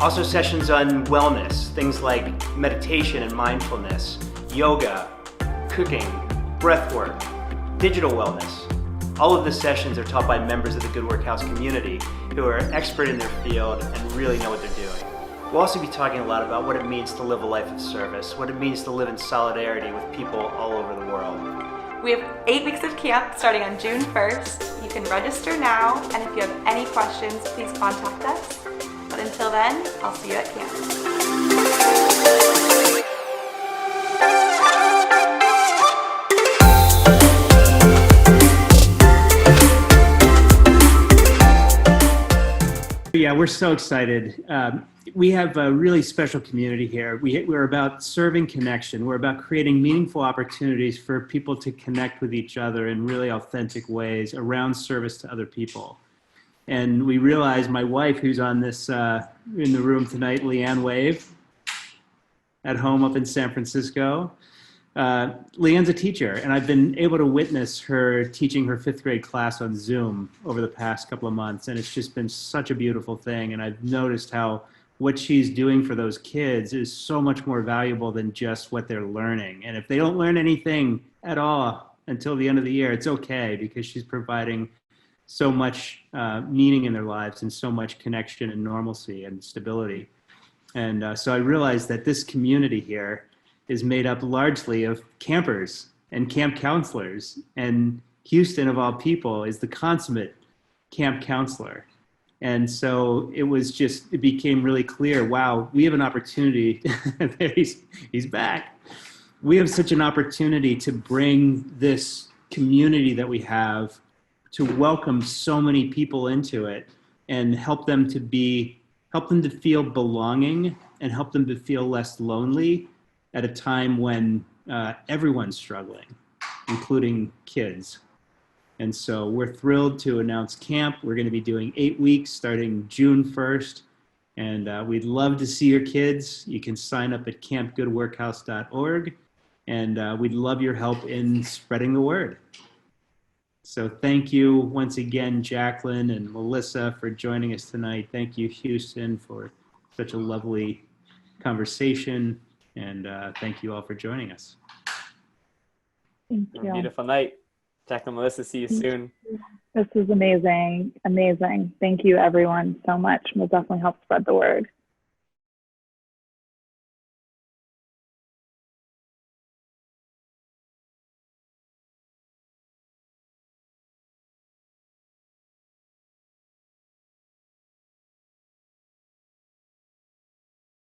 S6: Also sessions on wellness, things like meditation and mindfulness, yoga, cooking, breathwork, digital wellness. All of the sessions are taught by members of the Good Workhouse community who are expert in their field and really know what they're doing. We'll also be talking a lot about what it means to live a life of service, what it means to live in solidarity with people all over the world.
S7: We have 8 weeks of camp starting on June 1st. You can register now, and if you have any questions, please contact us. But until then, I'll see you at camp.
S5: Yeah, we're so excited. We have a really special community here. We're about serving connection. We're about creating meaningful opportunities for people to connect with each other in really authentic ways around service to other people. And we realize my wife, who's on this in the room tonight, Leanne Wave, at home up in San Francisco. Leanne's a teacher, and I've been able to witness her teaching her 5th grade class on Zoom over the past couple of months, and it's just been such a beautiful thing. And I've noticed how what she's doing for those kids is so much more valuable than just what they're learning. And if they don't learn anything at all until the end of the year, it's okay, because she's providing so much meaning in their lives and so much connection and normalcy and stability. And so I realized that this community here is made up largely of campers and camp counselors. And Houston, of all people, is the consummate camp counselor. And so it became really clear, wow, we have an opportunity. He's back. We have such an opportunity to bring this community that we have, to welcome so many people into it and help them to feel belonging and help them to feel less lonely at a time when everyone's struggling, including kids. And so we're thrilled to announce camp. We're going to be doing 8 weeks starting June 1st. And we'd love to see your kids. You can sign up at campgoodworkhouse.org. And we'd love your help in spreading the word. So thank you once again, Jaclyn and Melissa, for joining us tonight. Thank you, Houston, for such a lovely conversation. And thank you all for joining us.
S2: Thank
S1: Have a
S2: you.
S1: beautiful night. Jaclyn and Melissa, see you soon.
S2: This is amazing. Amazing. Thank you, everyone, so much. We'll definitely help spread the word.